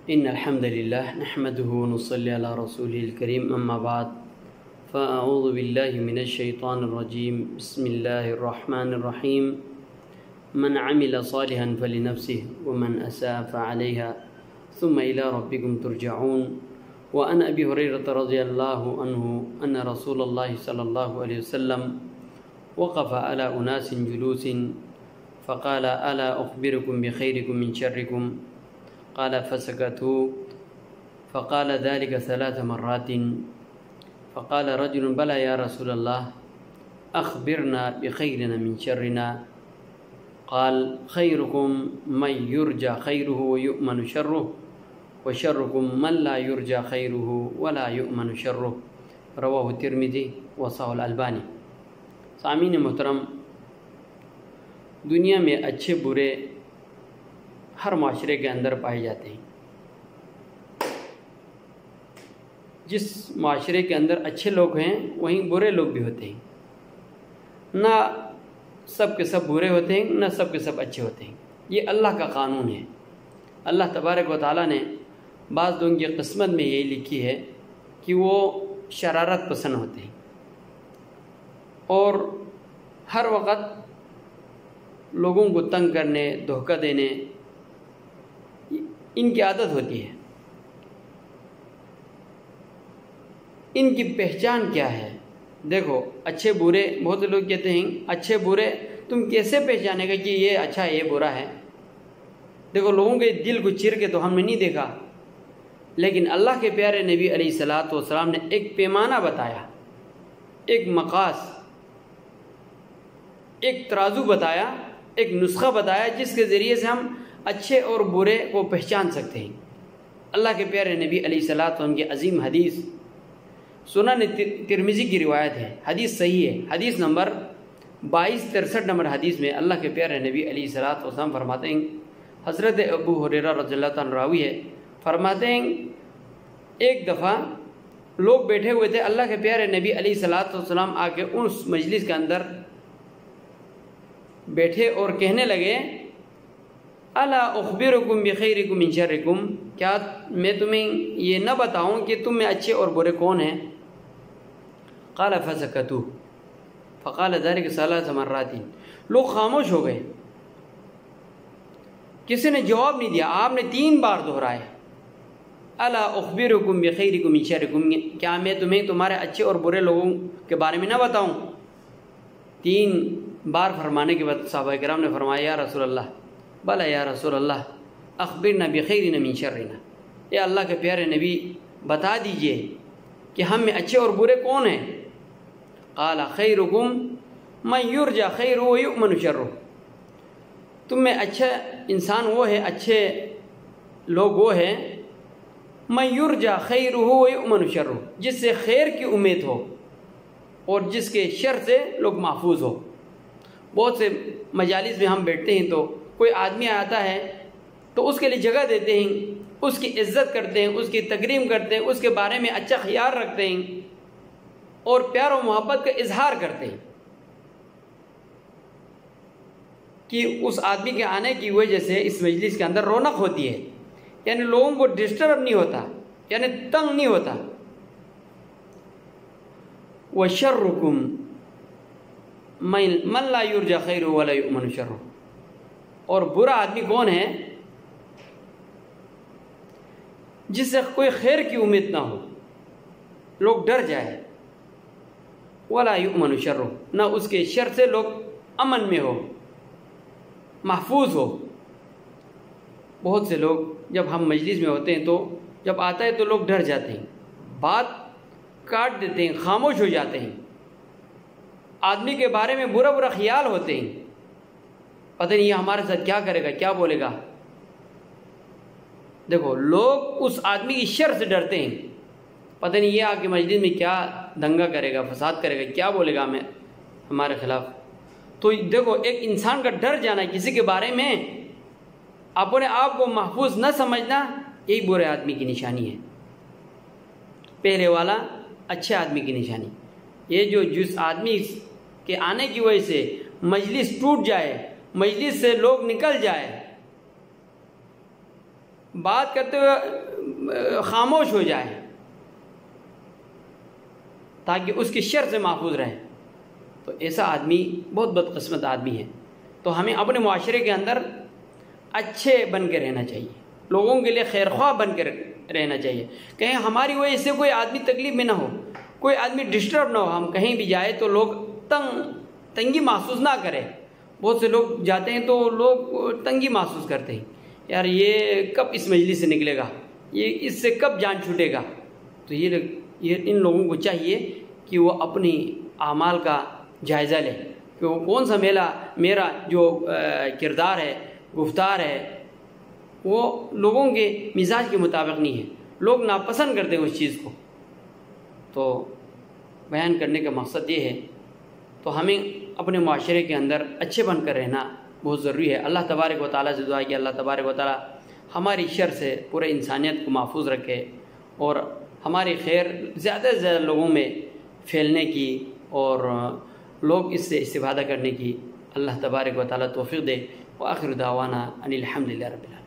إن الحمد لله نحمده ونصلي على رسوله الكريم أما بعد فأعوذ بالله من الشيطان الرجيم بسم الله الرحمن الرحيم من عمل صالحا فلنفسه ومن أساء فعليها ثم إلى ربكم ترجعون وعن أبي هريرة رضي الله عنه أن رسول الله صلى الله عليه وسلم وقف على أناس جلوس فقال ألا أخبركم بخيركم من شركم قال فسكتوا فقال ذلك 3 مرات فقال رجل بلى يا رسول الله أخبرنا بخيرنا من شرنا قال خيركم من يرجى خيره ويؤمن شره وشركم من لا يرجى خيره ولا يؤمن شره رواه الترمذي وصححه الألباني۔ سامعین محترم، دنیا میں اچھے برے ہر معاشرے کے اندر پائے جاتے ہیں۔ جس معاشرے کے اندر اچھے لوگ ہیں وہیں برے لوگ بھی ہوتے ہیں، نہ سب کے سب برے ہوتے ہیں نہ سب کے سب اچھے ہوتے ہیں۔ یہ اللہ کا قانون ہے۔ اللہ تبارک و تعالیٰ نے بعض لوگوں کی قسمت میں یہی لکھی ہے کہ وہ شرارت پسند ہوتے ہیں اور ہر وقت لوگوں کو تنگ کرنے، دھوکہ دینے ان کی عادت ہوتی ہے۔ ان کی پہچان کیا ہے؟ دیکھو، اچھے برے، بہت سے لوگ کہتے ہیں اچھے برے تم کیسے پہچانے گا کہ یہ اچھا ہے یہ برا ہے؟ دیکھو، لوگوں کے دل کو چیر کے تو ہم نے نہیں دیکھا، لیکن اللہ کے پیارے نبی علیہ الصلوۃ والسلام نے ایک پیمانہ بتایا، ایک مقاس، ایک ترازو بتایا، ایک نسخہ بتایا جس کے ذریعے سے ہم اچھے اور برے کو پہچان سکتے ہیں۔ اللہ کے پیارے نبی علیہ الصلوۃ والسلام کی عظیم حدیث سنن ترمذی کی روایت ہے، حدیث صحیح ہے، حدیث نمبر 2263 نمبر حدیث میں اللہ کے پیارے نبی علیہ الصلوۃ والسلام فرماتے ہیں، حضرت ابو ہریرہ رضی اللہ عنہ راوی ہے، فرماتے ہیں ایک دفعہ لوگ بیٹھے ہوئے تھے، اللہ کے پیارے نبی علیہ الصلوۃ والسلام آ کے اس مجلس کے اندر بیٹھے اور کہنے لگے الا اخبرکم بخیرکم من شرکم، کیا میں تمہیں یہ نہ بتاؤں کہ تم میں اچھے اور برے کون ہیں؟ قال فسکتوا فقال ذلك 3 مرات، لوگ خاموش ہو گئے، کسی نے جواب نہیں دیا۔ آپ نے 3 بار دہرائے الا اخبرکم بخیرکم من شرکم، کیا میں تمہیں تمہارے اچھے اور برے لوگوں کے بارے میں نہ بتاؤں؟ 3 بار فرمانے کے بعد صحابہ کرام نے فرمایا یا رسول اللہ، بلا یا رسول اللہ اخبرنا بخیرنا من شرنا، اے اللہ کے پیارے نبی بتا دیجئے کہ ہم میں اچھے اور برے کون ہیں؟ قال خیرکم من یرجى خیرہ ویؤمن شرہ، تم میں اچھا انسان وہ ہے، اچھے لوگ وہ ہیں من یرجى خیرہ ویؤمن شرہ، جس سے خیر کی امید ہو اور جس کے شر سے لوگ محفوظ ہو۔ بہت سے مجالس میں ہم بیٹھتے ہیں تو کوئی آدمی آتا ہے تو اس کے لیے جگہ دیتے ہیں، اس کی عزت کرتے ہیں، اس کی تکریم کرتے ہیں، اس کے بارے میں اچھا خیال رکھتے ہیں اور پیار و محبت کا اظہار کرتے ہیں کہ اس آدمی کے آنے کی وجہ سے اس مجلس کے اندر رونق ہوتی ہے، یعنی لوگوں کو ڈسٹرب نہیں ہوتا، یعنی تنگ نہیں ہوتا۔ وَشَرُّكُمْ من لا یرجى خیرہ ولا یؤمن شرہ، اور برا آدمی کون ہے؟ جس سے کوئی خیر کی امید نہ ہو، لوگ ڈر جائے، ولا یؤمن شرہ، نہ اس کے شر سے لوگ امن میں ہو، محفوظ ہو۔ بہت سے لوگ جب ہم مجلس میں ہوتے ہیں تو جب آتا ہے تو لوگ ڈر جاتے ہیں، بات کاٹ دیتے ہیں، خاموش ہو جاتے ہیں، آدمی کے بارے میں برا برا خیال ہوتے ہیں، پتہ نہیں یہ ہمارے ساتھ کیا کرے گا، کیا بولے گا۔ دیکھو، لوگ اس آدمی کی شر سے ڈرتے ہیں، پتہ نہیں یہ آ کے مجلس میں کیا دنگا کرے گا، فساد کرے گا، کیا بولے گا ہمارے خلاف۔ تو دیکھو، ایک انسان کا ڈر جانا کسی کے بارے میں، اپنے آپ کو محفوظ نہ سمجھنا، یہی برے آدمی کی نشانی ہے۔ پہلے والا اچھے آدمی کی نشانی، یہ جو جس آدمی کے آنے کی وجہ سے مجلس ٹوٹ جائے، مجلس سے لوگ نکل جائے، بات کرتے ہوئے خاموش ہو جائے تاکہ اس کی شر سے محفوظ رہے، تو ایسا آدمی بہت بدقسمت آدمی ہے۔ تو ہمیں اپنے معاشرے کے اندر اچھے بن کے رہنا چاہیے، لوگوں کے لیے خیر خواہ بن کے رہنا چاہیے، کہیں ہماری وجہ سے کوئی آدمی تکلیف میں نہ ہو، کوئی آدمی ڈسٹرب نہ ہو، ہم کہیں بھی جائے تو لوگ تنگی محسوس نہ کریں۔ بہت سے لوگ جاتے ہیں تو لوگ تنگی محسوس کرتے ہیں، یار یہ کب اس مجلس سے نکلے گا، یہ اس سے کب جان چھوٹے گا۔ تو یہ ان لوگوں کو چاہیے کہ وہ اپنی اعمال کا جائزہ لیں کہ وہ کون سا میرا جو کردار ہے، گفتار ہے، وہ لوگوں کے مزاج کے مطابق نہیں ہے، لوگ ناپسند کرتے ہیں اس چیز کو۔ تو بیان کرنے کا مقصد یہ ہے، تو ہمیں اپنے معاشرے کے اندر اچھے بن کر رہنا بہت ضروری ہے۔ اللہ تبارک و تعالیٰ سے دعا کہ اللہ تبارک و تعالیٰ ہماری شر سے پورے انسانیت کو محفوظ رکھے اور ہماری خیر زیادہ سے زیادہ لوگوں میں پھیلنے کی اور لوگ اس سے استفادہ کرنے کی اللہ تبارک و تعالیٰ توفیق دے۔ وآخر دعوانا ان الحمد للہ رب العالمین۔